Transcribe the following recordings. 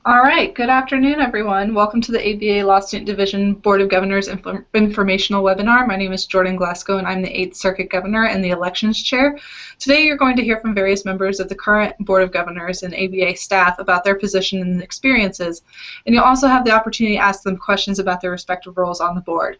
All right, good afternoon, everyone. Welcome to the ABA Law Student Division Board of Governors informational webinar. My name is Jordan Glasgow, and I'm the 8th Circuit Governor and the Elections Chair. Today, you're going to hear from various members of the current Board of Governors and ABA staff about their position and experiences, and you'll also have the opportunity to ask them questions about their respective roles on the board.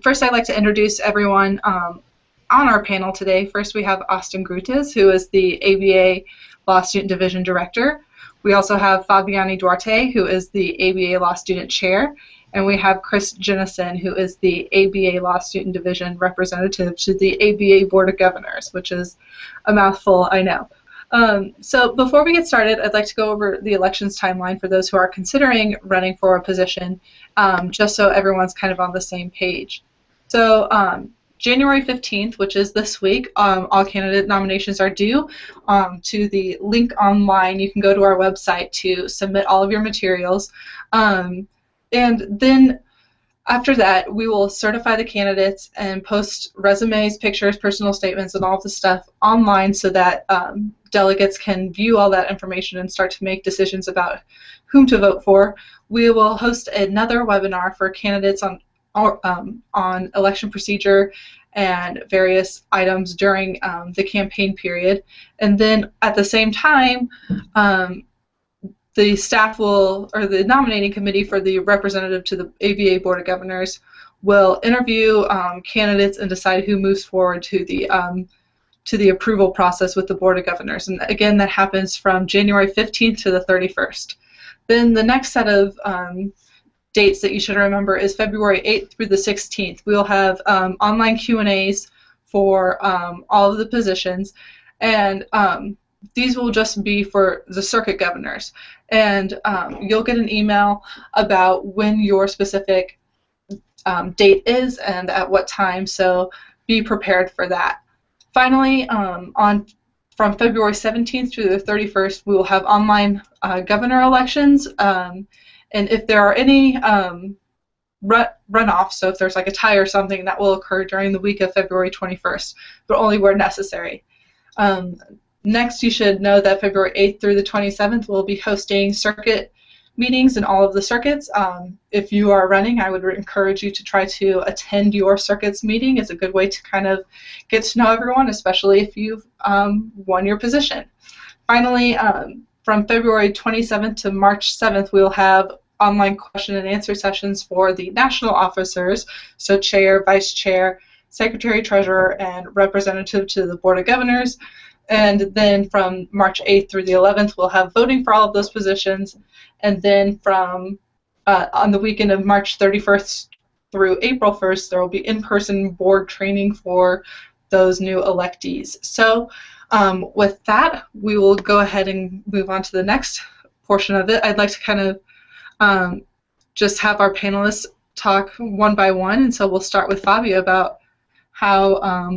First, I'd like to introduce everyone on our panel today. First, we have Austin Grutes, who is the ABA Law Student Division Director. We also have Fabiani Duarte, who is the ABA Law Student Chair, and we have Chris Jennison, who is the ABA Law Student Division Representative to the ABA Board of Governors, which is a mouthful, I know. So before we get started, I'd like to go over the elections timeline for those who are considering running for a position, just so everyone's kind of on the same page. So January 15th, which is this week, all candidate nominations are due to the link online. You can go to our website to submit all of your materials. And then after that, we will certify the candidates and post resumes, pictures, personal statements, and all of the stuff online so that delegates can view all that information and start to make decisions about whom to vote for. We will host another webinar for candidates on election procedure and various items during the campaign period. And then at the same time, the staff will, or the nominating committee for the representative to the ABA Board of Governors will interview candidates and decide who moves forward to the approval process with the Board of Governors. And again, that happens from January 15th to the 31st. Then the next set of dates that you should remember is February 8th through the 16th. We'll have online Q&As for all of the positions, and these will just be for the circuit governors. And you'll get an email about when your specific date is and at what time, so be prepared for that. Finally, from February 17th through the 31st, we will have online governor elections. And if there are any runoffs, so if there's like a tie or something, that will occur during the week of February 21st, but only where necessary. Next, you should know that February 8th through the 27th, we'll be hosting circuit meetings in all of the circuits. If you are running, I would encourage you to try to attend your circuit's meeting. It's a good way to kind of get to know everyone, especially if you've won your position. Finally, from February 27th to March 7th, we'll have online question and answer sessions for the national officers, so chair, vice chair, secretary, treasurer, and representative to the Board of Governors. And then from March 8th through the 11th, we'll have voting for all of those positions. And then from on the weekend of March 31st through April 1st, there will be in-person board training for those new electees. So with that, we will go ahead and move on to the next portion of it. I'd like to kind of just have our panelists talk one by one, and so we'll start with Fabio about how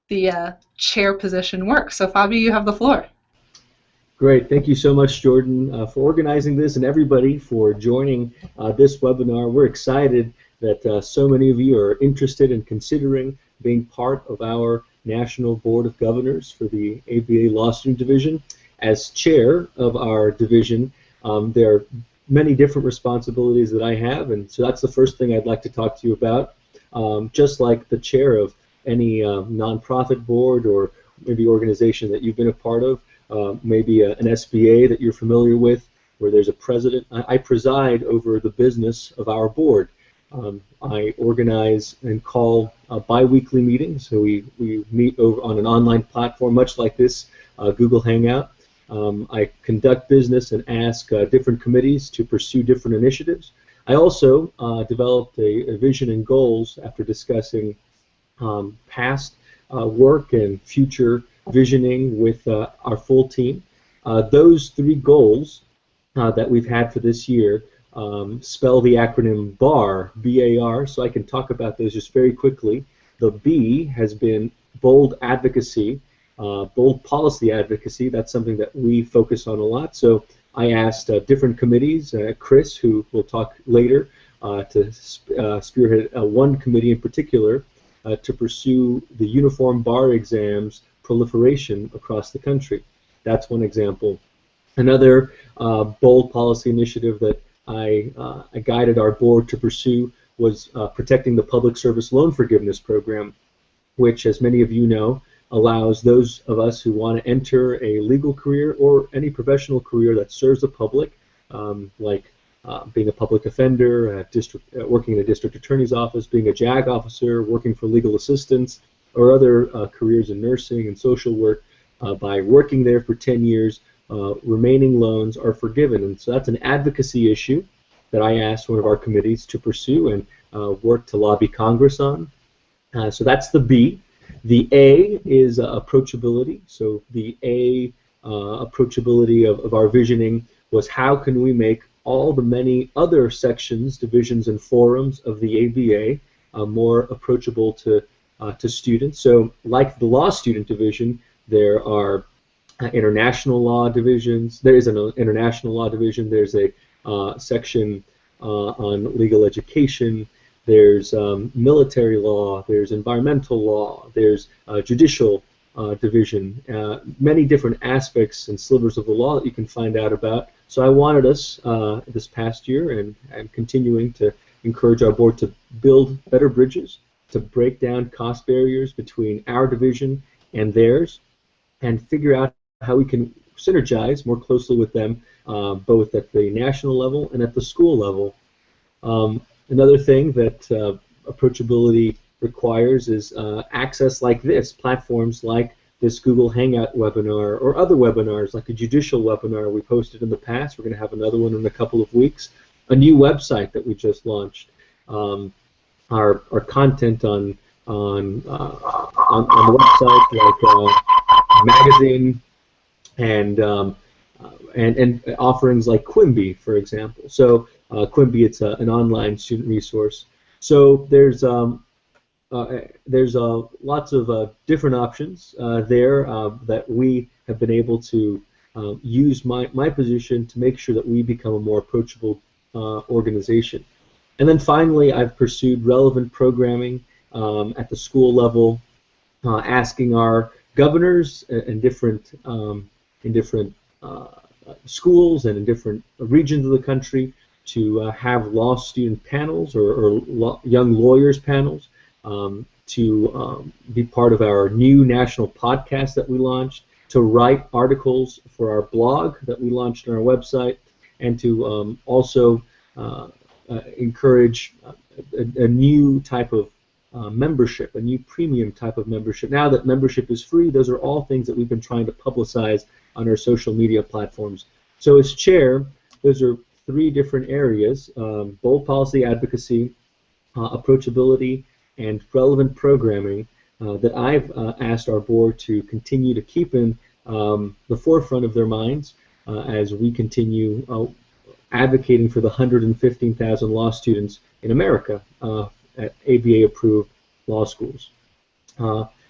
the chair position works. So Fabio, you have the floor. Great. Thank you so much, Jordan, for organizing this, and everybody for joining this webinar. We're excited that so many of you are interested in considering being part of our National Board of Governors for the ABA Law Student Division. As chair of our division, there are many different responsibilities that I have, and so that's the first thing I'd like to talk to you about. Just like the chair of any nonprofit board or maybe organization that you've been a part of, maybe an SBA that you're familiar with, where there's a president. I preside over the business of our board. I organize and call bi-weekly meetings, so we meet over on an online platform much like this, Google Hangout. I conduct business and ask different committees to pursue different initiatives. I also developed a vision and goals after discussing past work and future visioning with our full team. Those three goals that we've had for this year spell the acronym BAR, B-A-R, so I can talk about those just very quickly. The B has been bold advocacy, bold policy advocacy. That's something that we focus on a lot. So I asked different committees, Chris, who will talk later, to spearhead one committee in particular to pursue the uniform bar exams proliferation across the country. That's one example. Another bold policy initiative that I guided our board to pursue was protecting the public service loan forgiveness program, which, as many of you know, allows those of us who want to enter a legal career or any professional career that serves the public, like being a public offender, working in a district attorney's office, being a JAG officer, working for legal assistance, or other careers in nursing and social work, by working there for 10 years, remaining loans are forgiven. And so that's an advocacy issue that I asked one of our committees to pursue and work to lobby Congress on. So that's the B. The A is approachability. So the A approachability of our visioning was how can we make all the many other sections, divisions, and forums of the ABA more approachable to students. So like the law student division, there are international law divisions. There is an international law division. There's a section on legal education. There's military law, there's environmental law, there's judicial division, many different aspects and slivers of the law that you can find out about. So I wanted us this past year and continuing to encourage our board to build better bridges, to break down cost barriers between our division and theirs, and figure out how we can synergize more closely with them, both at the national level and at the school level. Another thing that approachability requires is access like this, platforms like this Google Hangout webinar or other webinars like a judicial webinar we've hosted in the past. We're going to have another one in a couple of weeks. A new website that we just launched. Our content on the website, like magazine and offerings like Quimby, for example. So Quimby, it's an online student resource. So there's lots of different options there that we have been able to use my position to make sure that we become a more approachable organization. And then finally, I've pursued relevant programming at the school level, asking our governors in different schools and in different regions of the country to have law student panels or young lawyers panels, to be part of our new national podcast that we launched, to write articles for our blog that we launched on our website, and to also encourage a new type of membership, a new premium type of membership. Now that membership is free, those are all things that we've been trying to publicize on our social media platforms. So as chair, those are three different areas: bold policy advocacy, approachability, and relevant programming that I've asked our board to continue to keep in the forefront of their minds as we continue advocating for the 115,000 law students in America at ABA-approved law schools.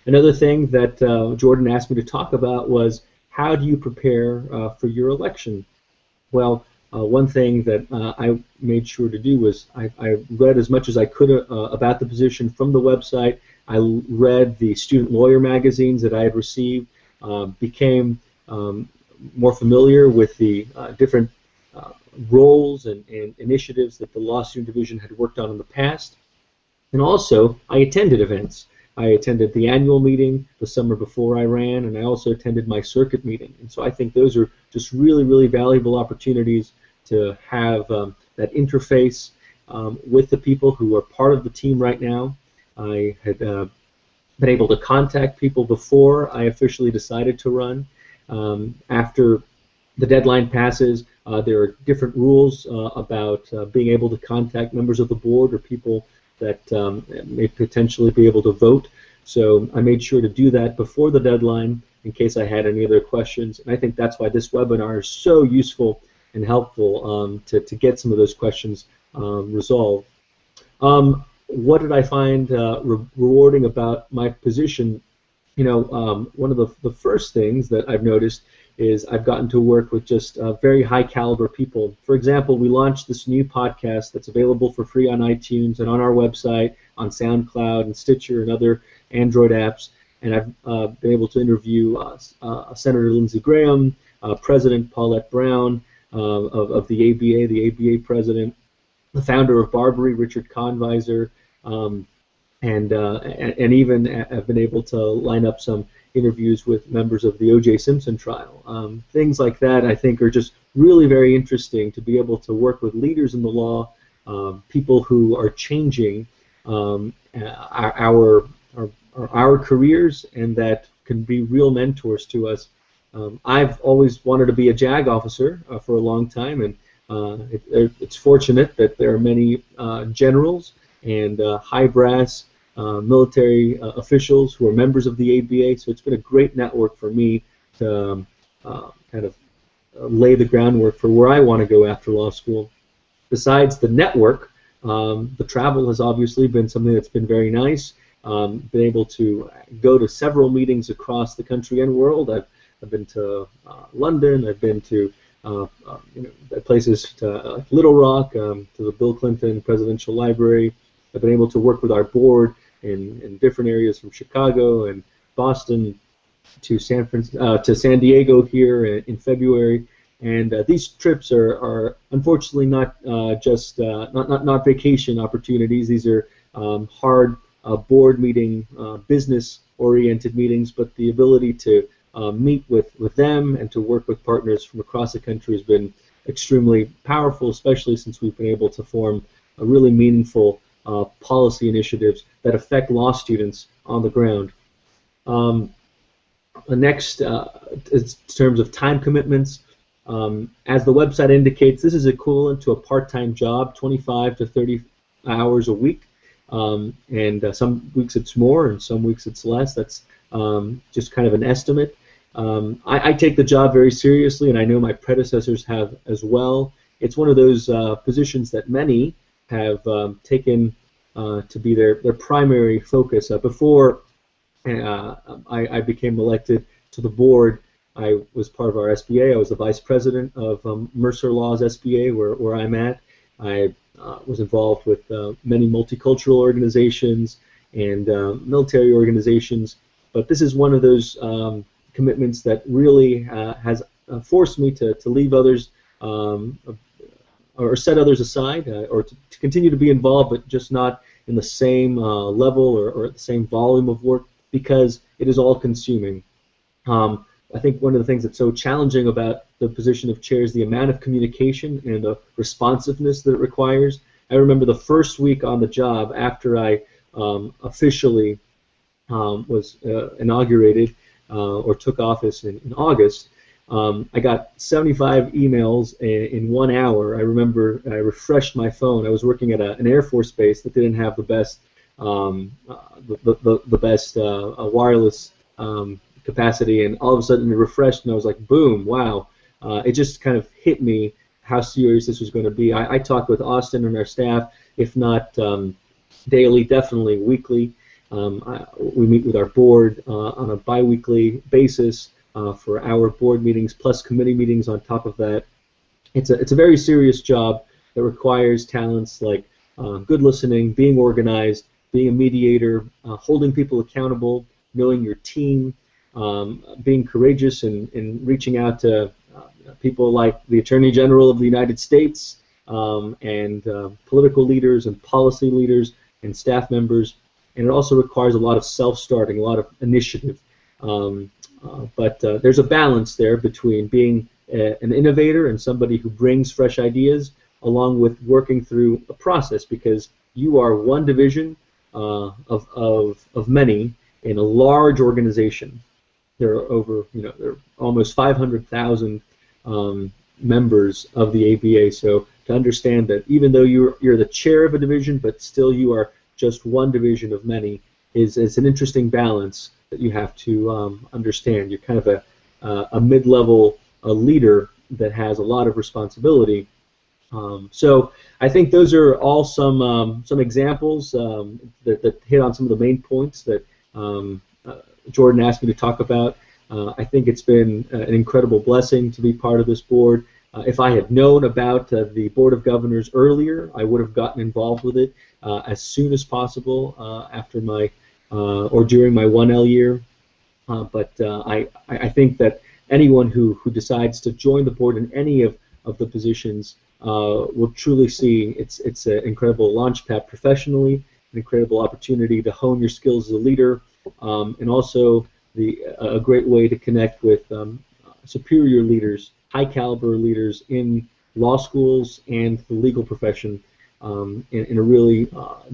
Another thing that Jordan asked me to talk about was, how do you prepare for your election? Well, one thing that I made sure to do was I read as much as I could about the position from the website. I read the student lawyer magazines that I had received, became more familiar with the different roles and initiatives that the Law Student Division had worked on in the past. And also, I attended events. I attended the annual meeting the summer before I ran, and I also attended my circuit meeting. And so I think those are just really, really valuable opportunities to have that interface with the people who are part of the team right now. I had been able to contact people before I officially decided to run. After the deadline passes, there are different rules about being able to contact members of the board or people that may potentially be able to vote. So I made sure to do that before the deadline in case I had any other questions. And I think that's why this webinar is so useful and helpful to get some of those questions resolved. What did I find rewarding about my position? You know, one of the first things that I've noticed is I've gotten to work with just very high caliber people. For example, we launched this new podcast that's available for free on iTunes and on our website, on SoundCloud and Stitcher and other Android apps. And I've been able to interview Senator Lindsey Graham, President Paulette Brown, of the ABA president, the founder of Barbary, Richard Conviser, and even have been able to line up some interviews with members of the O.J. Simpson trial. Things like that, I think, are just really very interesting to be able to work with leaders in the law, people who are changing our careers, and that can be real mentors to us. I've always wanted to be a JAG officer for a long time, and it's fortunate that there are many generals and high brass military officials who are members of the ABA, so it's been a great network for me to kind of lay the groundwork for where I want to go after law school. Besides the network, the travel has obviously been something that's been very nice. Been able to go to several meetings across the country and world. I've been to London. I've been to places to Little Rock, to the Bill Clinton Presidential Library. I've been able to work with our board in different areas, from Chicago and Boston to San Diego here in February. And these trips are unfortunately not just not vacation opportunities. These are hard board meeting, business-oriented meetings, but the ability to meet with them and to work with partners from across the country has been extremely powerful, especially since we've been able to form a really meaningful policy initiatives that affect law students on the ground. Next, in terms of time commitments, as the website indicates, this is equivalent to a part-time job, 25 to 30 hours a week, and some weeks it's more and some weeks it's less. That's just kind of an estimate. I take the job very seriously, and I know my predecessors have as well. It's one of those positions that many have taken to be their primary focus. Before I became elected to the board, I was part of our SBA. I was the vice president of Mercer Law's SBA, where I'm at. I was involved with many multicultural organizations and military organizations, but this is one of those commitments that really has forced me to leave others or set others aside, or to continue to be involved, but just not in the same level or at the same volume of work, because it is all-consuming. I think one of the things that's so challenging about the position of chair is the amount of communication and the responsiveness that it requires. I remember the first week on the job after I officially was inaugurated or took office in August. I got 75 emails in 1 hour. I remember I refreshed my phone. I was working at an Air Force base that didn't have the best wireless capacity, and all of a sudden it refreshed, and I was like, boom, wow. It just kind of hit me how serious this was going to be. I talked with Austin and our staff, if not daily, definitely weekly. We meet with our board on a bi-weekly basis for our board meetings plus committee meetings on top of that. It's a very serious job that requires talents like good listening, being organized, being a mediator, holding people accountable, knowing your team, being courageous in reaching out to people like the Attorney General of the United States and political leaders and policy leaders and staff members. And it also requires a lot of self-starting, a lot of initiative. But there's a balance there between being an innovator and somebody who brings fresh ideas, along with working through a process, because you are one division of many in a large organization. There are there are almost 500,000 members of the ABA. So to understand that even though you're the chair of a division, but still you are just one division of many, is an interesting balance that you have to understand. You're kind of a mid-level leader that has a lot of responsibility. So I think those are all some examples that hit on some of the main points that Jordan asked me to talk about. I think it's been an incredible blessing to be part of this board. If I had known about the Board of Governors earlier, I would have gotten involved with it as soon as possible after my or during my 1L year. But I think that anyone who decides to join the board in any of of the positions will truly see it's an incredible launchpad professionally, an incredible opportunity to hone your skills as a leader, and also a great way to connect with superior leaders, high caliber leaders in law schools and the legal profession in a really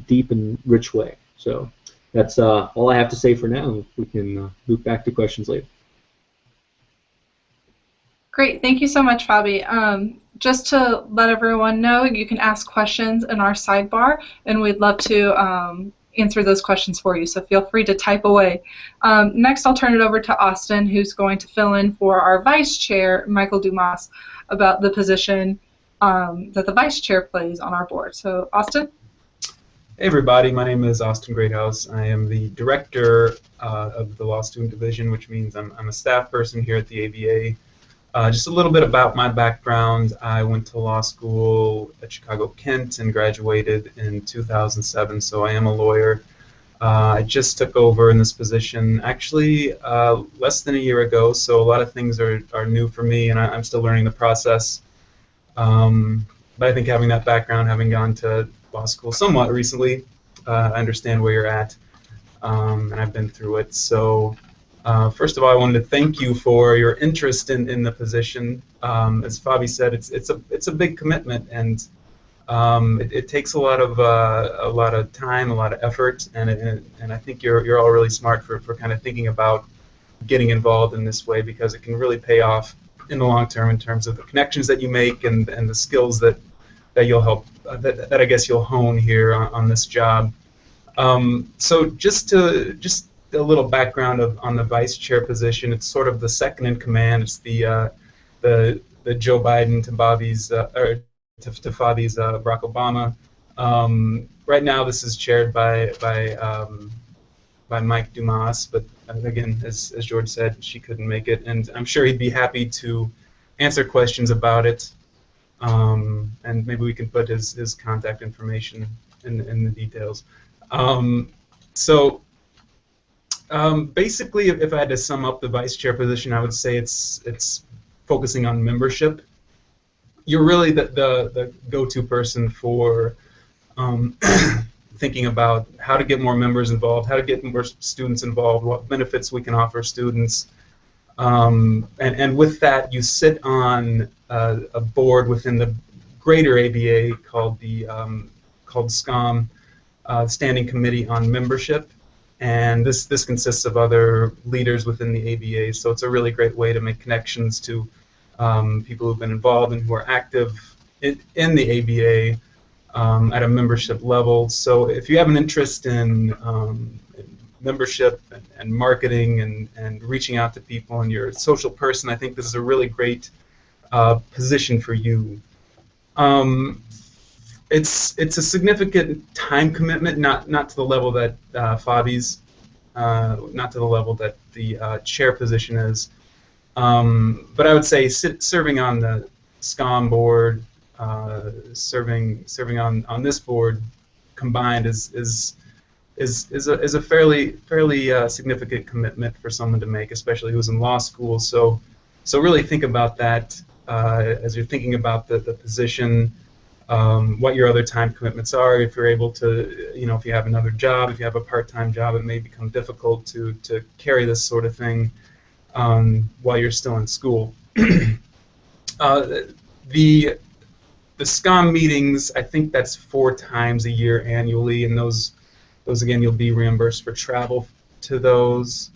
deep and rich way. So that's all I have to say for now. We can loop back to questions later. Great, thank you so much, Fabi. Just to let everyone know, you can ask questions in our sidebar, and we'd love to answer those questions for you, so feel free to type away. Next, I'll turn it over to Austin, who's going to fill in for our Vice Chair, Michael Dumas, about the position that the Vice Chair plays on our board. So, Austin? Hey everybody, my name is Austin Greathouse. I am the Director of the Law Student Division, which means I'm a staff person here at the ABA. Just a little bit about my background. I went to law school at Chicago Kent and graduated in 2007, so I am a lawyer. I just took over in this position actually less than a year ago, so a lot of things are new for me, and I'm still learning the process. But I think having that background, having gone to law school somewhat recently, I understand where you're at, and I've been through it. So first of all, I wanted to thank you for your interest in the position. As Fabi said, it's a big commitment, and it takes a lot of time, a lot of effort, and I think you're all really smart for kind of thinking about getting involved in this way, because it can really pay off in the long term in terms of the connections that you make and the skills that you'll help that I guess you'll hone here on this job. So just a little background on the vice chair position. It's sort of the second in command. It's the Joe Biden to Bobby's or to Fabi's Barack Obama. Right now, this is chaired by Mike Dumas, but again, as George said, she couldn't make it, and I'm sure he'd be happy to answer questions about it. And maybe we can put his contact information in the details. Basically, if I had to sum up the vice chair position, I would say it's focusing on membership. You're really the go-to person for thinking about how to get more members involved, how to get more students involved, what benefits we can offer students. And with that, you sit on a board within the greater ABA called SCOM, Standing Committee on Membership, and this consists of other leaders within the ABA. So it's a really great way to make connections to people who've been involved and who are active in the ABA at a membership level. So if you have an interest in membership and marketing and reaching out to people, and you're a social person, I think this is a really great position for you. It's a significant time commitment, not to the level that Fabi's, not to the level that the chair position is, but I would say serving on the SCOM board, serving on this board combined is a fairly significant commitment for someone to make, especially who's in law school. So really think about that as you're thinking about the position, what your other time commitments are. If you're able to, if you have another job, if you have a part-time job, it may become difficult to carry this sort of thing while you're still in school. The SCOM meetings, I think that's 4 times a year annually, and those again, you'll be reimbursed for travel to those.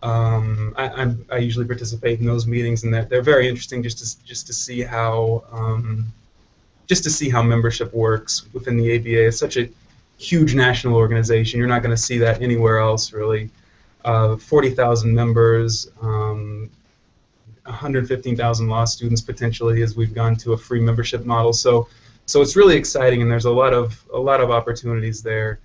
I usually participate in those meetings, and they're very interesting just to see how membership works within the ABA. It's such a huge national organization. You're not going to see that anywhere else, really. 40,000 members, 115,000 law students potentially, as we've gone to a free membership model. So it's really exciting, and there's a lot of opportunities there.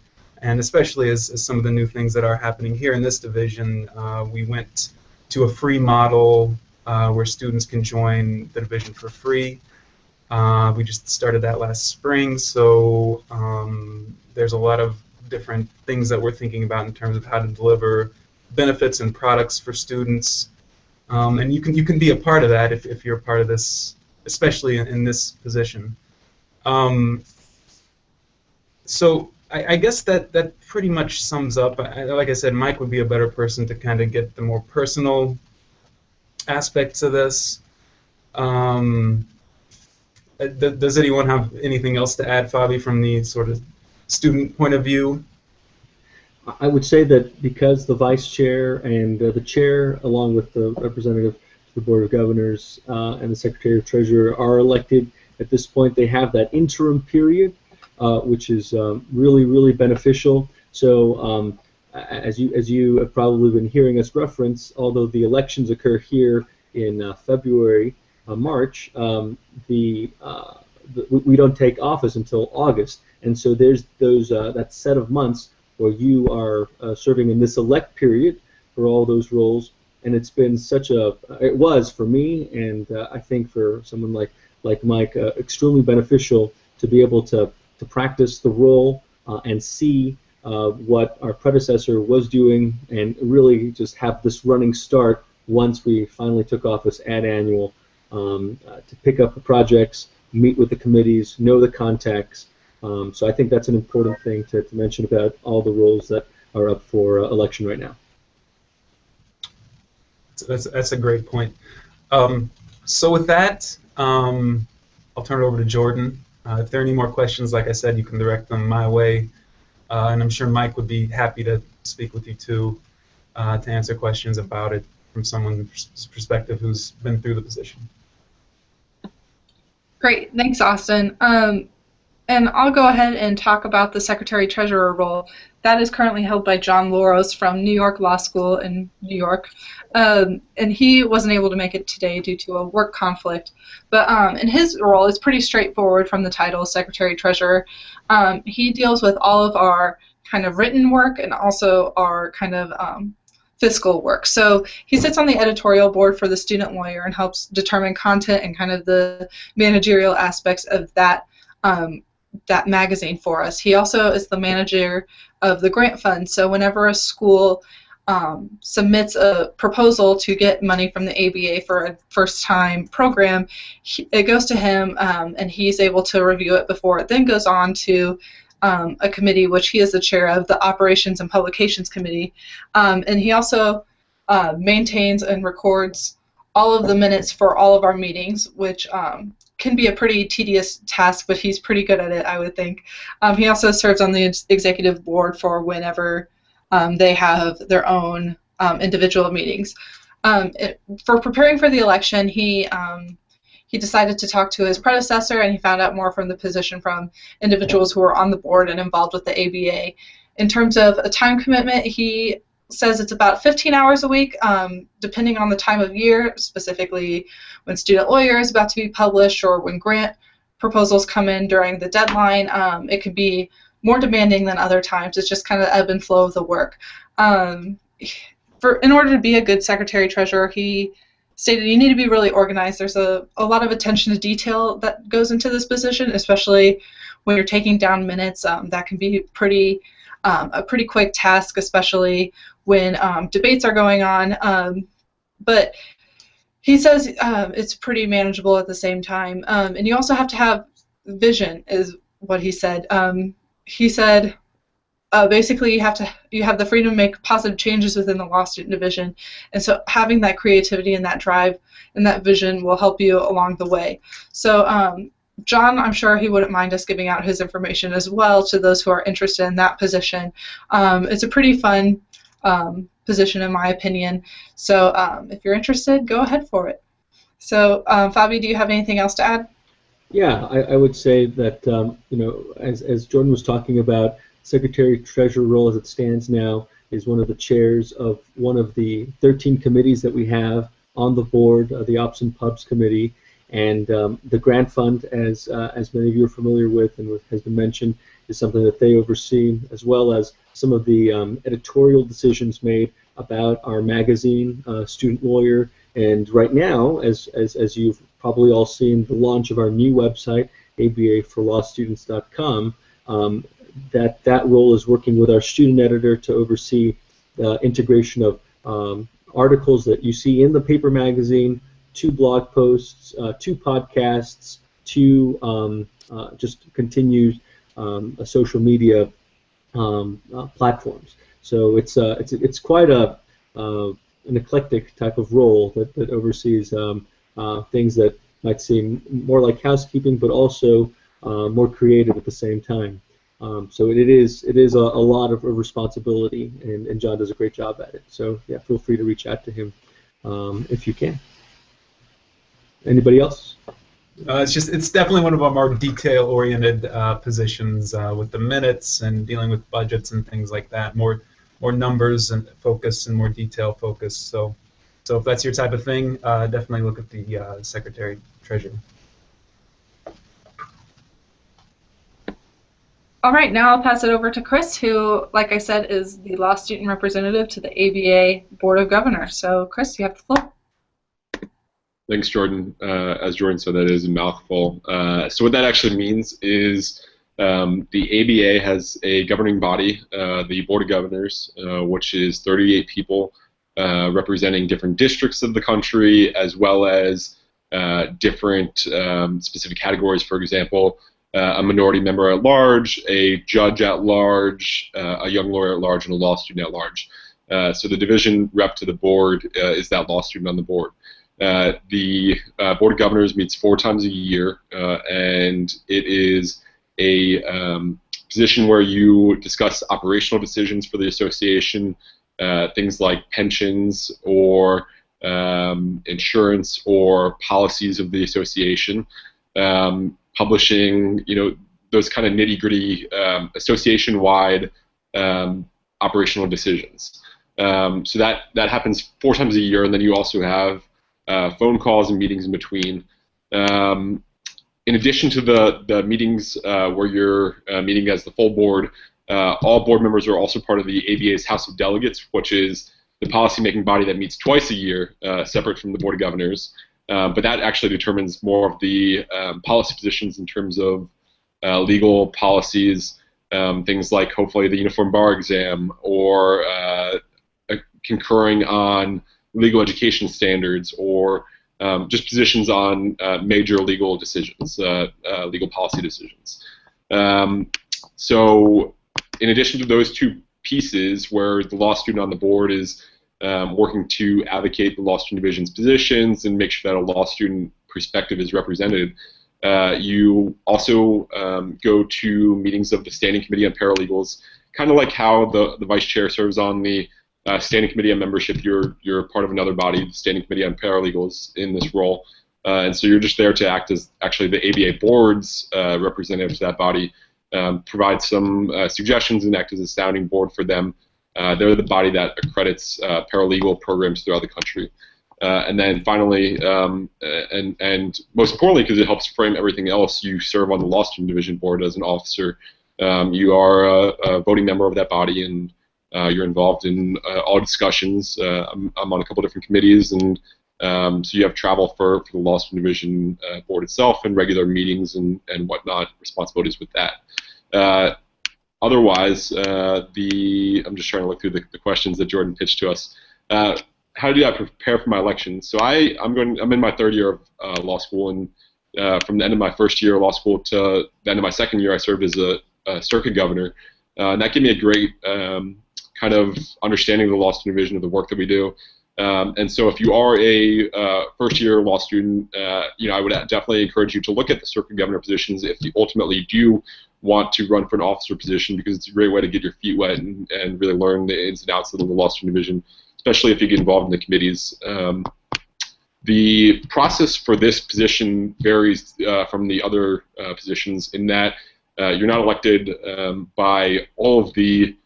And especially as some of the new things that are happening here in this division, we went to a free model where students can join the division for free. We just started that last spring, so there's a lot of different things that we're thinking about in terms of how to deliver benefits and products for students. And you can be a part of that if you're a part of this especially in this position. So I guess that pretty much sums up. Like I said, Mike would be a better person to kind of get the more personal aspects of this. Does anyone have anything else to add, Fabi, from the sort of student point of view? I would say that because the vice chair and the chair, along with the representative to the Board of Governors and the Secretary of Treasurer, are elected at this point, they have that interim period, which is really, really beneficial. So as you have probably been hearing us reference, although the elections occur here in February, March, we don't take office until August, and so there's that set of months where you are serving in this elect period for all those roles, and it's been it was for me, and I think for someone like Mike, extremely beneficial to be able to practice the role and see what our predecessor was doing, and really just have this running start once we finally took office at annual, to pick up the projects, meet with the committees, know the contacts. So I think that's an important thing to mention about all the roles that are up for election right now. That's a great point. So with that, I'll turn it over to Jordan. If there are any more questions, like I said, you can direct them my way, and I'm sure Mike would be happy to speak with you too, to answer questions about it from someone's perspective who's been through the position. Great, thanks, Austin. And I'll go ahead and talk about the Secretary-Treasurer role. That is currently held by John Loros from New York Law School in New York. And he wasn't able to make it today due to a work conflict. But in his role, it's pretty straightforward from the title, Secretary-Treasurer. He deals with all of our kind of written work and also our kind of fiscal work. So he sits on the editorial board for the Student Lawyer and helps determine content and kind of the managerial aspects of that that magazine for us. He also is the manager of the grant fund, so whenever a school submits a proposal to get money from the ABA for a first-time program, it goes to him, and he's able to review it before it then goes on to a committee, which he is the chair of, the Operations and Publications Committee, and he also maintains and records all of the minutes for all of our meetings, which can be a pretty tedious task, but he's pretty good at it, I would think. He also serves on the executive board for whenever they have their own individual meetings. For preparing for the election, he decided to talk to his predecessor, and he found out more from the position from individuals who were on the board and involved with the ABA. In terms of a time commitment, he says it's about 15 hours a week, depending on the time of year, specifically when Student Lawyer is about to be published or when grant proposals come in during the deadline. It could be more demanding than other times. It's just kind of the ebb and flow of the work. In order to be a good Secretary-Treasurer, he stated you need to be really organized. There's a lot of attention to detail that goes into this position, especially when you're taking down minutes. That can be a pretty quick task, especially when debates are going on. But he says it's pretty manageable at the same time. And you also have to have vision, is what he said. He said basically you have the freedom to make positive changes within the law student division, and so having that creativity and that drive and that vision will help you along the way. So John, I'm sure he wouldn't mind us giving out his information as well to those who are interested in that position. It's a pretty fun position in my opinion, so if you're interested, go ahead for it. So Fabi, do you have anything else to add? Yeah, I would say that as Jordan was talking about, Secretary-Treasurer role as it stands now is one of the chairs of one of the 13 committees that we have on the board, the Ops and Pubs Committee, and the grant fund, as many of you are familiar with and has been mentioned, is something that they oversee, as well as some of the editorial decisions made about our magazine, Student Lawyer, and right now, as you've probably all seen, the launch of our new website, abaforlawstudents.com, that role is working with our student editor to oversee the integration of articles that you see in the paper magazine 2 blog posts, 2 podcasts, 2 just continued social media platforms. So it's quite an eclectic type of role that oversees things that might seem more like housekeeping, but also more creative at the same time. So it is a lot of responsibility, and John does a great job at it. So yeah, feel free to reach out to him if you can. Anybody else? It's definitely one of our more detail-oriented positions with the minutes and dealing with budgets and things like that. More numbers and focus and more detail focus. So if that's your type of thing, definitely look at the Secretary Treasurer. All right, now I'll pass it over to Chris, who, like I said, is the law student representative to the ABA Board of Governors. So, Chris, you have the floor. Thanks, Jordan. As Jordan said, that is a mouthful. So what that actually means is the ABA has a governing body, the Board of Governors, which is 38 people representing different districts of the country, as well as different specific categories. For example, a minority member at large, a judge at large, a young lawyer at large, and a law student at large. So the division rep to the board is that law student on the board. The Board of Governors meets 4 times a year, and it is a position where you discuss operational decisions for the association, things like pensions or insurance or policies of the association, publishing, those kind of nitty-gritty association-wide operational decisions. So that happens 4 times a year, and then you also have phone calls and meetings in between. In addition to the meetings where you're meeting as the full board, all board members are also part of the ABA's House of Delegates, which is the policy-making body that meets twice a year, separate from the Board of Governors. But that actually determines more of the policy positions in terms of legal policies, things like hopefully the uniform bar exam or concurring on legal education standards, or just positions on major legal decisions, legal policy decisions. So in addition to those 2 pieces where the law student on the board is working to advocate the law student division's positions and make sure that a law student perspective is represented, you also go to meetings of the Standing Committee on Paralegals, kind of like how the Vice Chair serves on the Standing Committee on Membership. You're part of another body, the Standing Committee on Paralegals, in this role, and so you're just there to act as actually the ABA board's representative to that body, provide some suggestions and act as a sounding board for them. They're the body that accredits paralegal programs throughout the country. And then finally, and most importantly, because it helps frame everything else, you serve on the Law Student Division Board as an officer. You are a voting member of that body, and you're involved in all discussions. I'm on a couple different committees, and so you have travel for the Law Student Division Board itself and regular meetings and whatnot, responsibilities with that. Otherwise, I'm just trying to look through the questions that Jordan pitched to us. How do I prepare for my election? So I'm in my 3rd year of law school, and from the end of my 1st year of law school to the end of my 2nd year, I served as a circuit governor, and that gave me a great kind of understanding of the law student division, of the work that we do. And so if you are a 1st-year law student, I would definitely encourage you to look at the circuit governor positions if you ultimately do want to run for an officer position, because it's a great way to get your feet wet and really learn the ins and outs of the law student division, especially if you get involved in the committees. The process for this position varies from the other positions in that you're not elected by all of the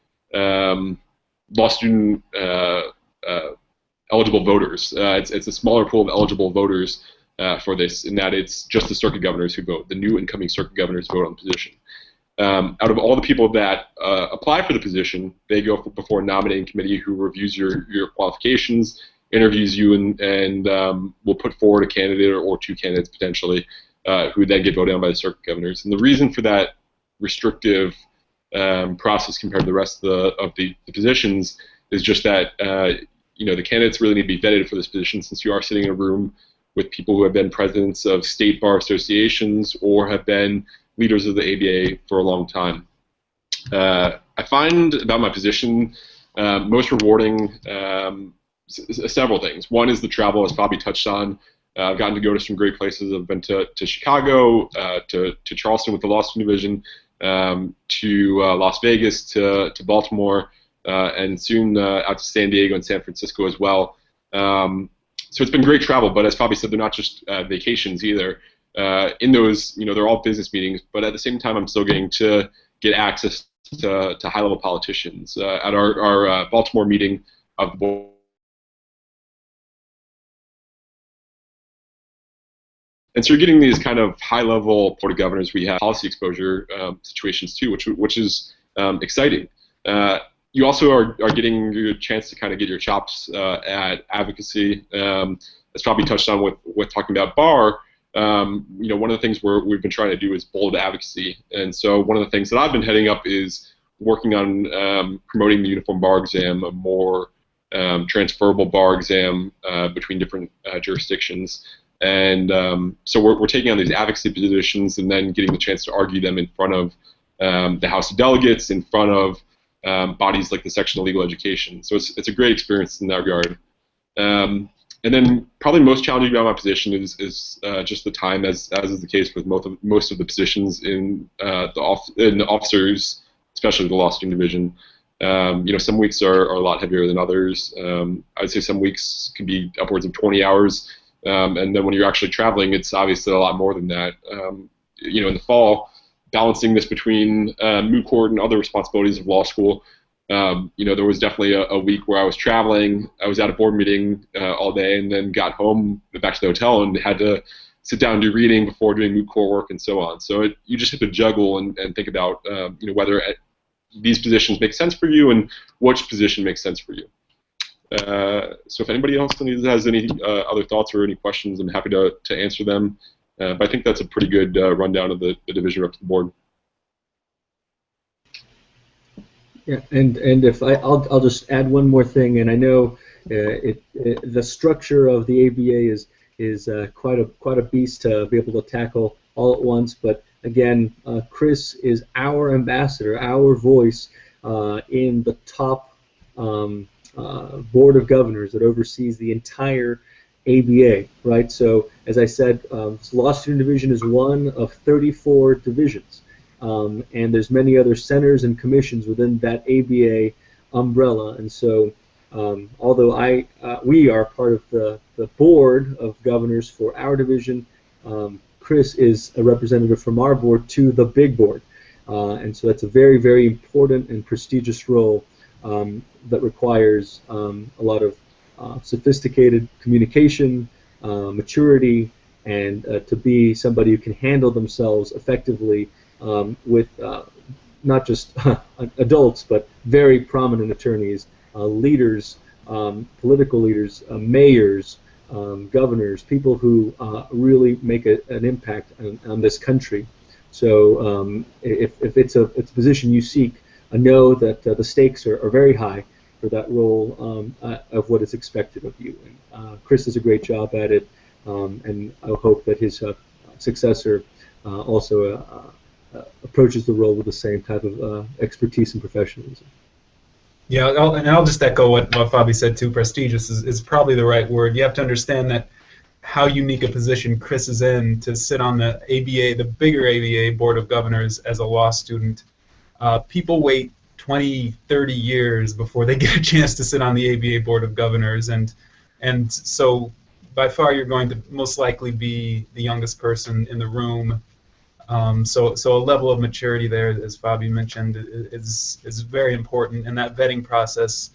law student eligible voters. It's a smaller pool of eligible voters for this, in that it's just the circuit governors who vote. The new incoming circuit governors vote on the position. Out of all the people that apply for the position, they go before a nominating committee who reviews your qualifications, interviews you, and will put forward a candidate or 2 candidates potentially, who then get voted on by the circuit governors. And the reason for that restrictive process compared to the rest of the positions is just that the candidates really need to be vetted for this position, since you are sitting in a room with people who have been presidents of state bar associations or have been leaders of the ABA for a long time. I find about my position most rewarding several things. One is the travel, as Bobby touched on. I've gotten to go to some great places. I've been to Chicago, to Charleston with the Law Student Division, to Las Vegas, to Baltimore, and soon out to San Diego and San Francisco as well. So it's been great travel, but as Bobby said, they're not just vacations either. In those, they're all business meetings, but at the same time, I'm still getting to get access to high-level politicians. At our Baltimore meeting of the board, and so you're getting these kind of high-level board of governors. We have policy exposure situations too, which is exciting. You also are getting your chance to kind of get your chops at advocacy. As Bobby touched on with talking about bar, one of the things we've been trying to do is bold advocacy. And so one of the things that I've been heading up is working on promoting the uniform bar exam, a more transferable bar exam between different jurisdictions. And so we're taking on these advocacy positions and then getting the chance to argue them in front of the House of Delegates, in front of bodies like the Section of Legal Education. So it's a great experience in that regard. And then probably most challenging about my position is just the time, as is the case with most of the positions in the officers, especially the Law Student Division. Some weeks are a lot heavier than others. I'd say some weeks can be upwards of 20 hours. And then when you're actually traveling, it's obviously a lot more than that. In the fall, balancing this between moot court and other responsibilities of law school, there was definitely a week where I was traveling. I was at a board meeting all day, and then got home back to the hotel and had to sit down and do reading before doing moot court work and so on. So you just have to juggle and think about whether these positions make sense for you and which position makes sense for you. So if anybody else has any other thoughts or any questions, I'm happy to answer them. But I think that's a pretty good rundown of the division up to the board. Yeah, and if I'll just add one more thing, and I know the structure of the ABA is quite a beast to be able to tackle all at once. But again, Chris is our ambassador, our voice in the top board of governors that oversees the entire ABA, right? So as I said, Law Student Division is one of 34 divisions, and there's many other centers and commissions within that ABA umbrella. And so although we are part of the board of governors for our division, Chris is a representative from our board to the big board. And so that's a very, very important and prestigious role that requires a lot of sophisticated communication, maturity, and to be somebody who can handle themselves effectively with not just adults, but very prominent attorneys, leaders, political leaders, mayors, governors, people who really make an impact on this country. So if it's a position you seek, know that the stakes are very high for that role of what is expected of you. And Chris does a great job at it, and I hope that his successor also approaches the role with the same type of expertise and professionalism. Yeah, I'll just echo what Fabi said too. Prestigious is probably the right word. You have to understand that how unique a position Chris is in to sit on the ABA, the bigger ABA Board of Governors as a law student. People wait 20, 30 years before they get a chance to sit on the ABA Board of Governors, and so by far you're going to most likely be the youngest person in the room. So a level of maturity there, as Fabi mentioned, is very important, and that vetting process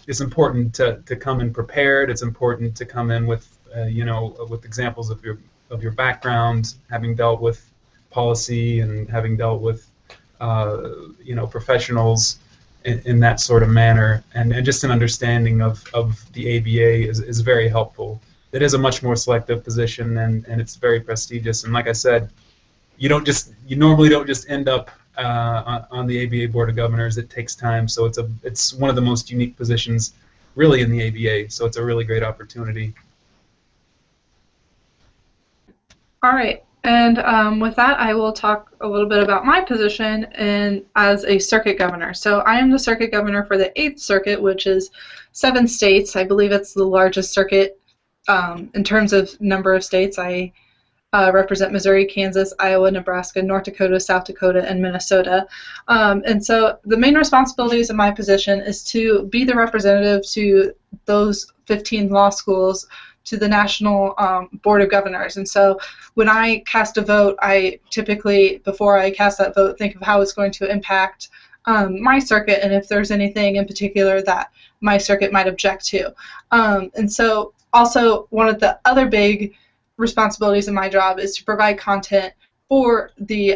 is important to come in prepared. It's important to come in with with examples of your background, having dealt with policy and having dealt with professionals in that sort of manner, and just an understanding of the ABA is very helpful. It is a much more selective position, and it's very prestigious. And like I said, you normally don't just end up on the ABA Board of Governors. It takes time, so it's one of the most unique positions really in the ABA. So it's a really great opportunity. All right. And with that, I will talk a little bit about my position as a circuit governor. So I am the circuit governor for the 8th Circuit, which is 7 states. I believe it's the largest circuit in terms of number of states. I represent Missouri, Kansas, Iowa, Nebraska, North Dakota, South Dakota, and Minnesota. And so the main responsibilities of my position is to be the representative to those 15 law schools to the National Board of Governors. And so when I cast a vote, I typically, before I cast that vote, think of how it's going to impact my circuit and if there's anything in particular that my circuit might object to. And so also one of the other big responsibilities of my job is to provide content for the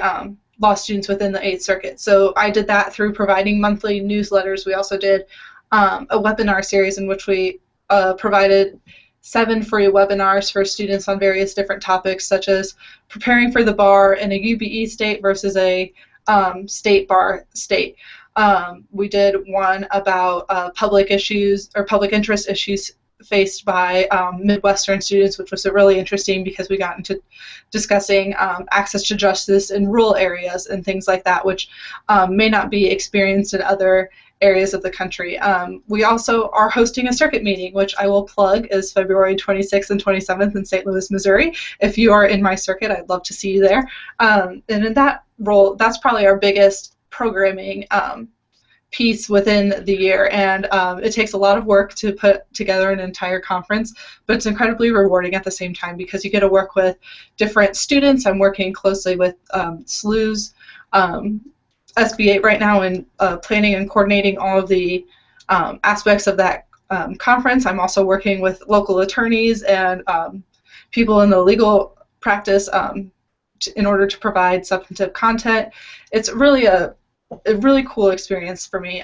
law students within the 8th Circuit. So I did that through providing monthly newsletters. We also did a webinar series in which we provided 7 free webinars for students on various different topics, such as preparing for the bar in a UBE state versus a state bar state. We did one about public issues or public interest issues faced by Midwestern students, which was really interesting because we got into discussing access to justice in rural areas and things like that, which may not be experienced in other areas of the country. We also are hosting a circuit meeting, which I will plug, is February 26th and 27th in St. Louis, Missouri. If you are in my circuit, I'd love to see you there. And in that role, that's probably our biggest programming piece within the year, and it takes a lot of work to put together an entire conference, but it's incredibly rewarding at the same time because you get to work with different students. I'm working closely with SLU's SB8 right now and planning and coordinating all of the aspects of that conference. I'm also working with local attorneys and people in the legal practice in order to provide substantive content. It's really a really cool experience for me.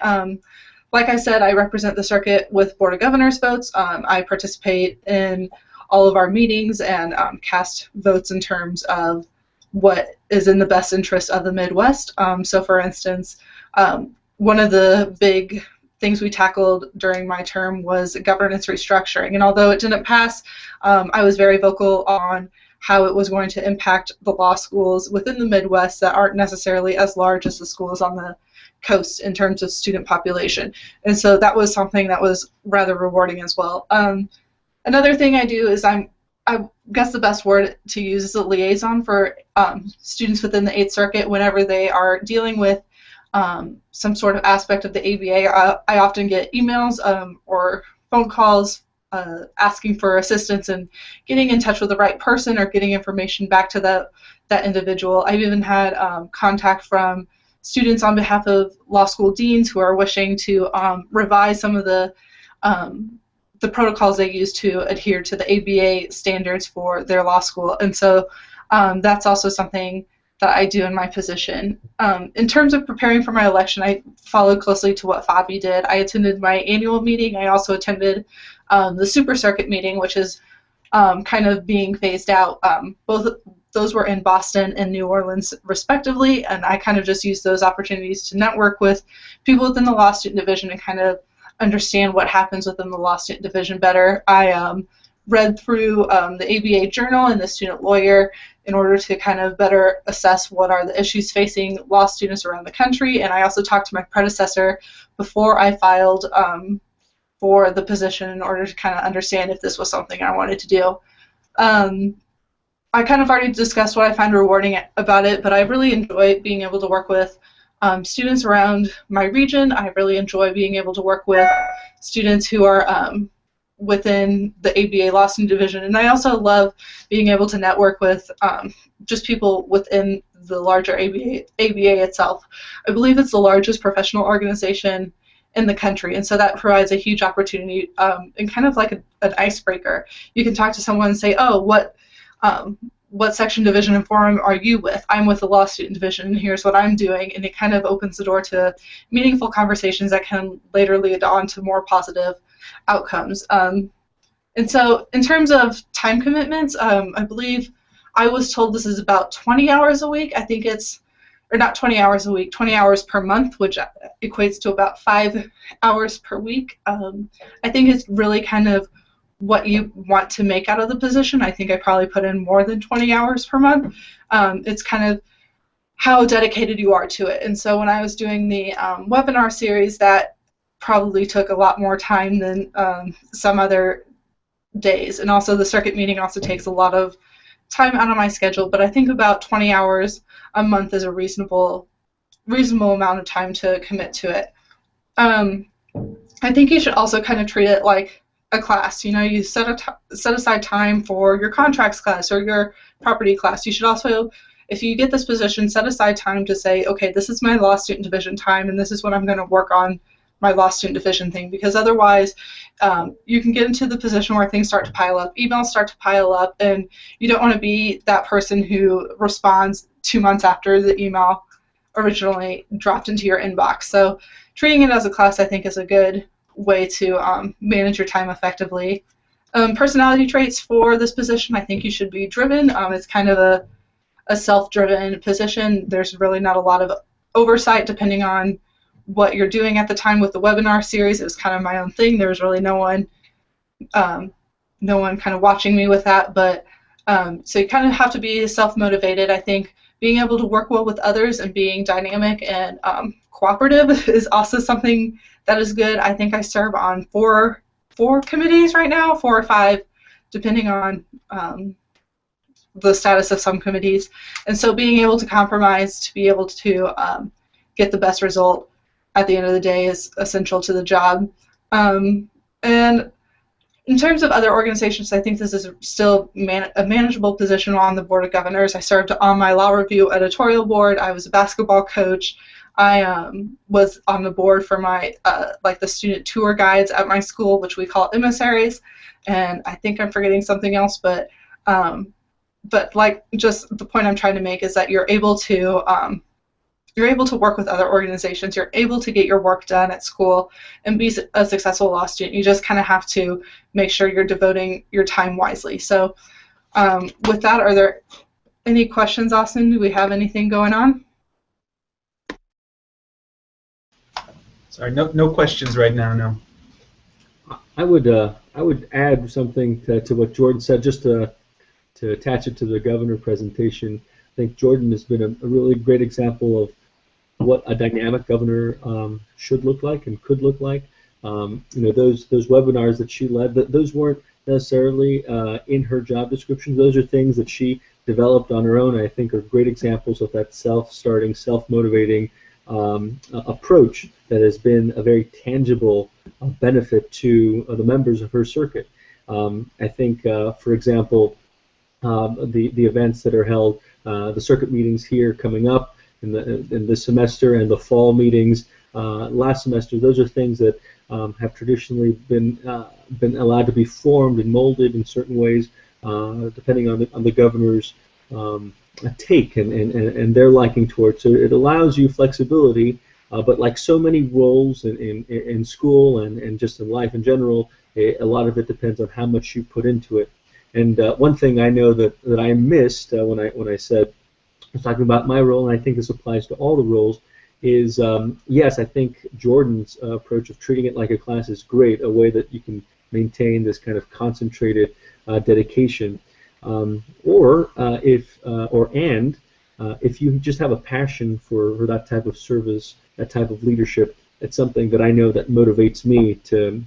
Like I said, I represent the circuit with Board of Governors votes. I participate in all of our meetings and cast votes in terms of what is in the best interest of the Midwest. So for instance, one of the big things we tackled during my term was governance restructuring. And although it didn't pass, I was very vocal on how it was going to impact the law schools within the Midwest that aren't necessarily as large as the schools on the coast in terms of student population. And so that was something that was rather rewarding as well. Another thing I do is I guess the best word to use is a liaison for students within the 8th Circuit whenever they are dealing with some sort of aspect of the ABA. I often get emails or phone calls asking for assistance and getting in touch with the right person or getting information back to that individual. I've even had contact from students on behalf of law school deans who are wishing to revise some of the protocols they use to adhere to the ABA standards for their law school. And so that's also something that I do in my position. In terms of preparing for my election, I followed closely to what Fabi did. I attended my annual meeting. I also attended the Super Circuit meeting, which is kind of being phased out. Both those were in Boston and New Orleans, respectively, and I kind of just used those opportunities to network with people within the law student division and kind of understand what happens within the law student division better. I read through the ABA Journal and the Student Lawyer in order to kind of better assess what are the issues facing law students around the country, and I also talked to my predecessor before I filed for the position in order to kind of understand if this was something I wanted to do. I kind of already discussed what I find rewarding about it, but I really enjoy being able to work with students around my region. I really enjoy being able to work with students who are within the ABA Law Student Division, and I also love being able to network with just people within the larger ABA itself. I believe it's the largest professional organization in the country, and so that provides a huge opportunity and kind of like an icebreaker. You can talk to someone and say, oh, what section, division, and forum are you with? I'm with the law student division, and here's what I'm doing, and it kind of opens the door to meaningful conversations that can later lead on to more positive outcomes. And so in terms of time commitments, I believe I was told this is about 20 hours a week. I think it's, or not 20 hours a week, 20 hours per month, which equates to about 5 hours per week. I think it's really kind of what you want to make out of the position. I think I probably put in more than 20 hours per month. It's kind of how dedicated you are to it. And so when I was doing the webinar series, that probably took a lot more time than some other days. And also the circuit meeting also takes a lot of time out of my schedule, but I think about 20 hours a month is a reasonable amount of time to commit to it. I think you should also kind of treat it like a class. You know, you set aside time for your contracts class or your property class. You should also, if you get this position, set aside time to say, okay, this is my law student division time, and this is what I'm going to work on my law student division thing, because otherwise you can get into the position where things start to pile up, emails start to pile up, and you don't want to be that person who responds 2 months after the email originally dropped into your inbox. So treating it as a class, I think, is a good way to manage your time effectively. Personality traits for this position, I think you should be driven. It's kind of a self-driven position. There's really not a lot of oversight depending on what you're doing at the time. With the webinar series, it was kind of my own thing. There was really no one kind of watching me with that, but so you kind of have to be self-motivated. I think being able to work well with others and being dynamic and cooperative is also something that is good. I think I serve on four committees right now, 4 or 5, depending on the status of some committees. And so being able to compromise to be able to get the best result at the end of the day is essential to the job. And in terms of other organizations, I think this is still a manageable position on the Board of Governors. I served on my law review editorial board. I was a basketball coach. I was on the board for my the student tour guides at my school, which we call emissaries. And I think I'm forgetting something else, but like, just the point I'm trying to make is that you're able to work with other organizations. You're able to get your work done at school and be a successful law student. You just kind of have to make sure you're devoting your time wisely. So with that, are there any questions, Austin? Do we have anything going on? Sorry, no questions right now, no. I would add something to what Jordan said, just to attach it to the governor presentation. I think Jordan has been a really great example of what a dynamic governor should look like and could look like. You know, those webinars that she led, those weren't necessarily in her job description. Those are things that she developed on her own. I think are great examples of that self-starting, self-motivating approach that has been a very tangible benefit to the members of her circuit. I think, for example, the events that are held, the circuit meetings here coming up in this semester, and the fall meetings last semester, those are things that have traditionally been allowed to be formed and molded in certain ways, depending on the governor's take and their liking towards. So it allows you flexibility, but like so many roles in school and just in life in general, a lot of it depends on how much you put into it. And one thing I know that I missed when I said I was talking about my role, and I think this applies to all the roles, is yes, I think Jordan's approach of treating it like a class is great, a way that you can maintain this kind of concentrated dedication. Or if you just have a passion for that type of service, that type of leadership, it's something that I know that motivates me to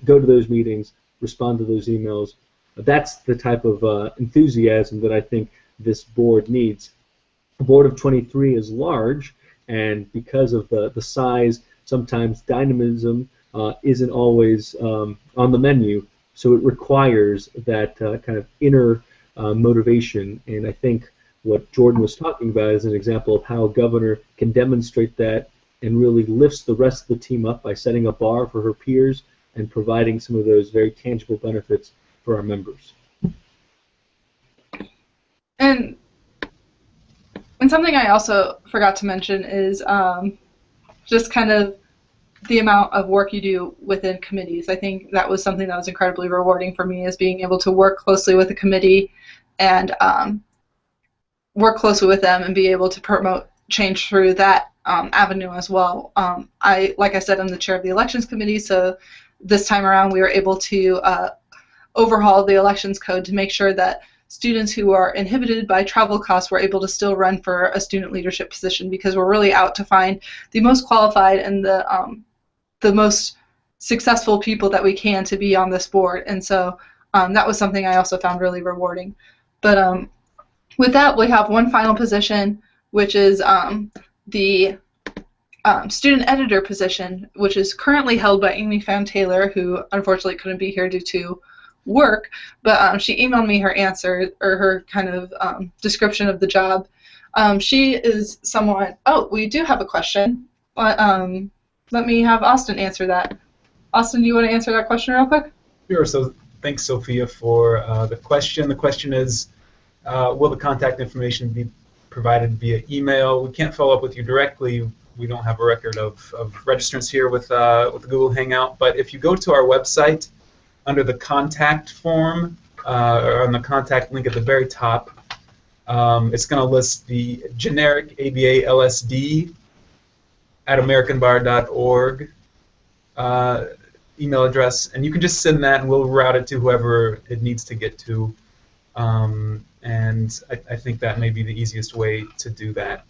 go to those meetings, respond to those emails. That's the type of enthusiasm that I think this board needs. A board of 23 is large, and because of the size, sometimes dynamism isn't always on the menu. So it requires that kind of inner motivation, and I think what Jordan was talking about is an example of how a governor can demonstrate that and really lifts the rest of the team up by setting a bar for her peers and providing some of those very tangible benefits for our members. And something I also forgot to mention is just kind of the amount of work you do within committees. I think that was something that was incredibly rewarding for me, is being able to work closely with a committee and work closely with them and be able to promote change through that avenue as well. Like I said, I'm the chair of the elections committee, so this time around we were able to overhaul the elections code to make sure that students who are inhibited by travel costs were able to still run for a student leadership position, because we're really out to find the most qualified and the most successful people that we can to be on this board. And so that was something I also found really rewarding. But with that, we have one final position, which is the student editor position, which is currently held by Amy Fan-Taylor, who unfortunately couldn't be here due to work, but she emailed me her answer, or her kind of description of the job. She is someone, oh, we do have a question, but let me have Austin answer that. Austin, do you want to answer that question real quick? Sure. So thanks, Sophia, for the question. The question is, will the contact information be provided via email? We can't follow up with you directly. We don't have a record of registrants here with the Google Hangout. But if you go to our website, under the contact form, or on the contact link at the very top, it's going to list the generic ABA LSD at americanbar.org email address, and you can just send that, and we'll route it to whoever it needs to get to. And I think that may be the easiest way to do that.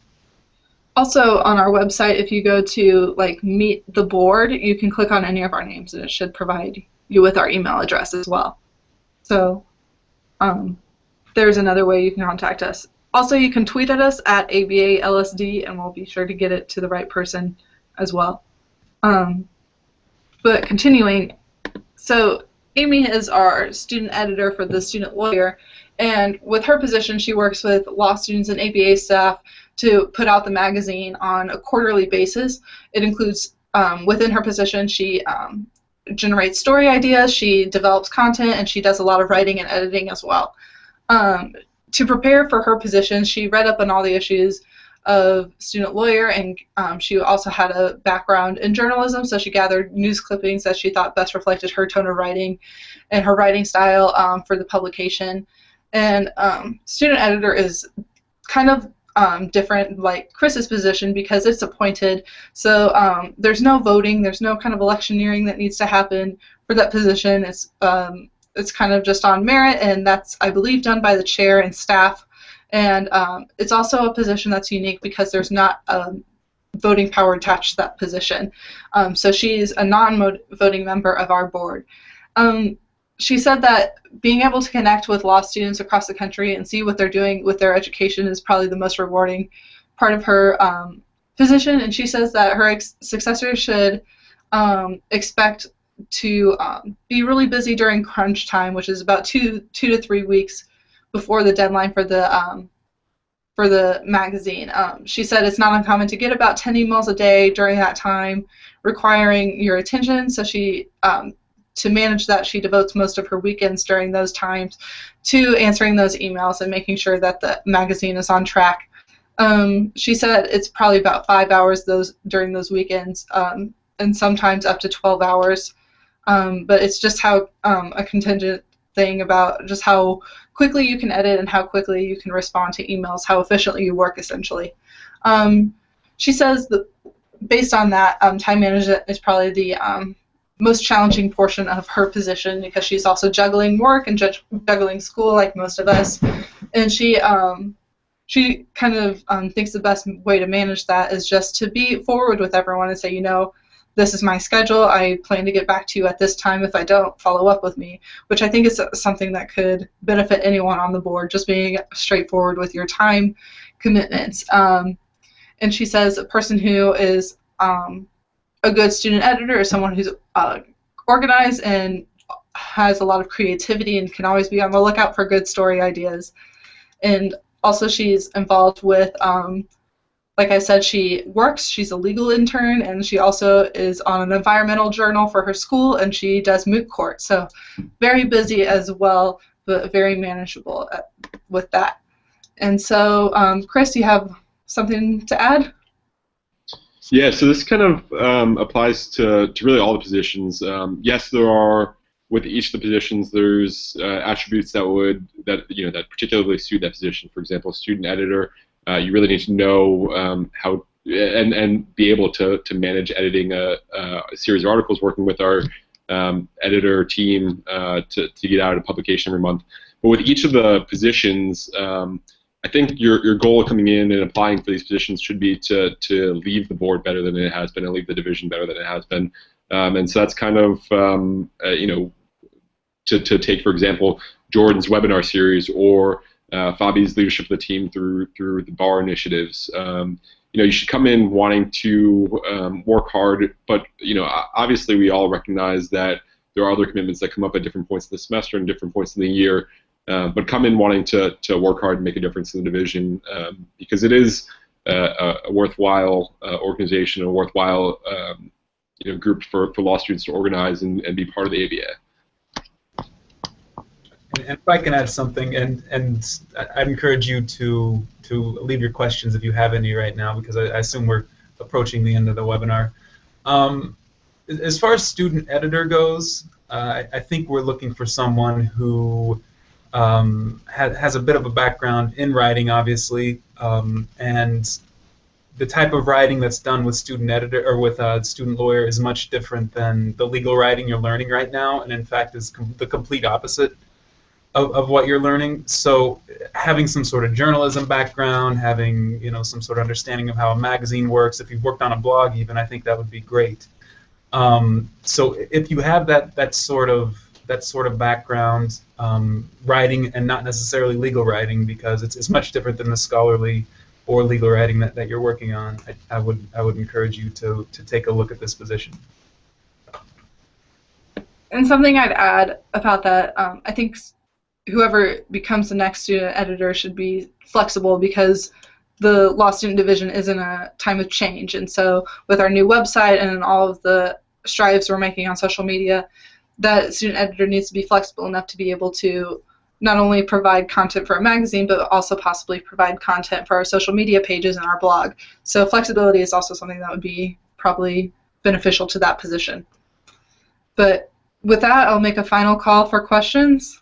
Also, on our website, if you go to like meet the board, you can click on any of our names, and it should provide you with our email address as well. So there's another way you can contact us. Also, you can tweet at us at ABALSD, and we'll be sure to get it to the right person as well. But continuing, so Amy is our student editor for the Student Lawyer, and with her position, she works with law students and ABA staff to put out the magazine on a quarterly basis. It includes, within her position, she generates story ideas, she develops content, and she does a lot of writing and editing as well. To prepare for her position, she read up on all the issues of Student Lawyer, and she also had a background in journalism, so she gathered news clippings that she thought best reflected her tone of writing and her writing style for the publication. And student editor is kind of different, like Chris's position, because it's appointed, so there's no voting, there's no kind of electioneering that needs to happen for that position. It's kind of just on merit, and that's, I believe, done by the chair and staff. And it's also a position that's unique because there's not voting power attached to that position. So she's a non-voting member of our board. She said that being able to connect with law students across the country and see what they're doing with their education is probably the most rewarding part of her position. And she says that her successor should expect to be really busy during crunch time, which is about two to 3 weeks before the deadline for the magazine. She said it's not uncommon to get about 10 emails a day during that time, requiring your attention. So she, to manage that, she devotes most of her weekends during those times to answering those emails and making sure that the magazine is on track. She said it's probably about 5 hours during those weekends, and sometimes up to 12 hours. But it's just how a contingent thing about just how quickly you can edit and how quickly you can respond to emails, how efficiently you work, essentially. She says that based on that, time management is probably the most challenging portion of her position, because she's also juggling work and juggling school like most of us. And she kind of thinks the best way to manage that is just to be forward with everyone and say, you know, this is my schedule, I plan to get back to you at this time. If I don't, follow up with me, which I think is something that could benefit anyone on the board, just being straightforward with your time commitments. And she says a person who is a good student editor is someone who's organized and has a lot of creativity and can always be on the lookout for good story ideas. And also she's involved with, like I said, she's a legal intern, and she also is on an environmental journal for her school, and she does moot court. So very busy as well, but very manageable with that. And so, Chris, do you have something to add? Yeah, so this kind of applies to really all the positions. Yes, there are, with each of the positions, there's attributes that particularly suit that position. For example, student editor, you really need to know how and be able to manage editing a series of articles, working with our editor team to get out a publication every month. But with each of the positions, I think your goal coming in and applying for these positions should be to leave the board better than it has been and leave the division better than it has been. And so that's kind of, to take, for example, Jordan's webinar series or Fabi's leadership of the team through the bar initiatives. You should come in wanting to work hard, but obviously we all recognize that there are other commitments that come up at different points of the semester and different points in the year. But come in wanting to work hard and make a difference in the division, because it is a worthwhile organization, a worthwhile group for law students to organize and be part of the ABA. And if I can add something, and I'd encourage you to leave your questions if you have any right now, because I assume we're approaching the end of the webinar. As far as student editor goes, I think we're looking for someone who has a bit of a background in writing, obviously, and the type of writing that's done with student editor or with a student lawyer is much different than the legal writing you're learning right now, and in fact is the complete opposite of what you're learning. So having some sort of journalism background, having some sort of understanding of how a magazine works, if you've worked on a blog even, I think that would be great. So if you have that sort of background, writing and not necessarily legal writing, because it's much different than the scholarly or legal writing that you're working on, I would encourage you to take a look at this position. And something I'd add about that, I think whoever becomes the next student editor should be flexible, because the law student division is in a time of change, and so with our new website and all of the strides we're making on social media, that student editor needs to be flexible enough to be able to not only provide content for a magazine, but also possibly provide content for our social media pages and our blog. So flexibility is also something that would be probably beneficial to that position. But with that, I'll make a final call for questions.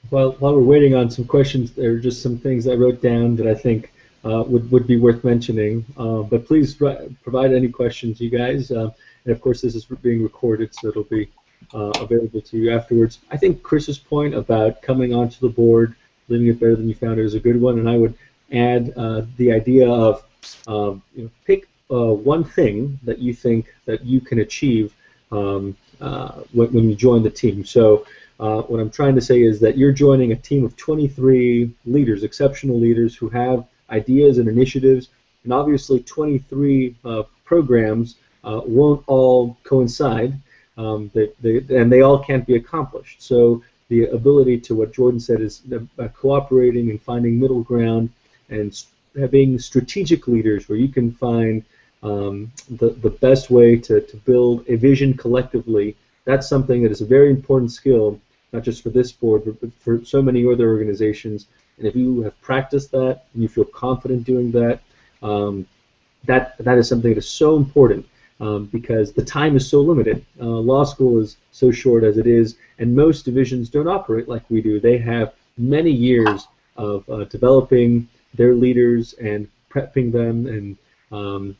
Well, while we're waiting on some questions, there are just some things I wrote down that I think would be worth mentioning. But please provide any questions, you guys. And of course, this is being recorded, so it'll be available to you afterwards. I think Chris's point about coming onto the board, leaving it better than you found it, is a good one. And I would add the idea of pick one thing that you think that you can achieve when you join the team. So what I'm trying to say is that you're joining a team of 23 leaders, exceptional leaders who have ideas and initiatives, and obviously 23 programs won't all coincide, and they all can't be accomplished. So the ability to, what Jordan said, is cooperating and finding middle ground and having strategic leaders where you can find the best way to build a vision collectively. That's something that is a very important skill, not just for this board, but for so many other organizations. And if you have practiced that and you feel confident doing that, that is something that is so important, because the time is so limited. Law school is so short as it is, and most divisions don't operate like we do. They have many years of developing their leaders and prepping them, and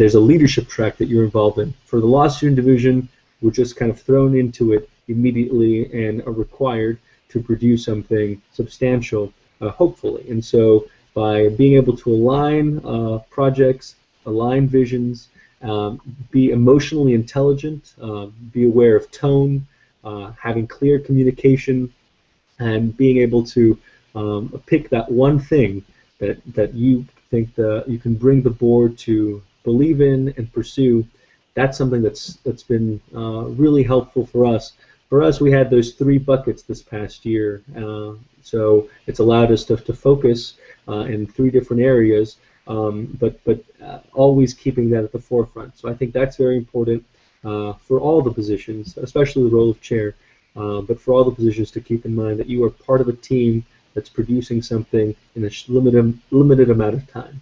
there's a leadership track that you're involved in. For the law student division, we're just kind of thrown into it immediately and are required to produce something substantial, hopefully. And so by being able to align projects, align visions, be emotionally intelligent, be aware of tone, having clear communication, and being able to pick that one thing that you think you can bring the board to believe in and pursue, that's something that's been really helpful for us. For us, we had those 3 buckets this past year, so it's allowed us to focus in 3 different areas, but always keeping that at the forefront. So I think that's very important for all the positions, especially the role of chair, but for all the positions to keep in mind that you are part of a team that's producing something in a limited amount of time.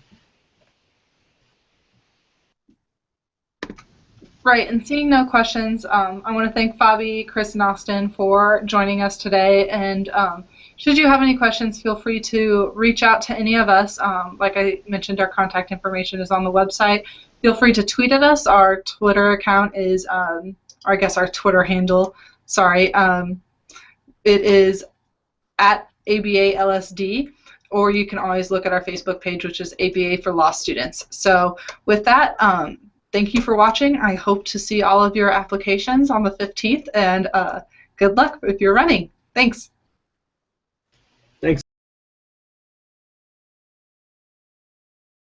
Right, and seeing no questions, I want to thank Fabi, Chris, and Austin for joining us today. And should you have any questions, feel free to reach out to any of us. Like I mentioned, our contact information is on the website. Feel free to tweet at us. Our Twitter account is, or I guess our Twitter handle, sorry, it is at ABA-LSD, or you can always look at our Facebook page, which is ABA for Law Students. So with that, thank you for watching. I hope to see all of your applications on the 15th, and good luck if you're running. Thanks.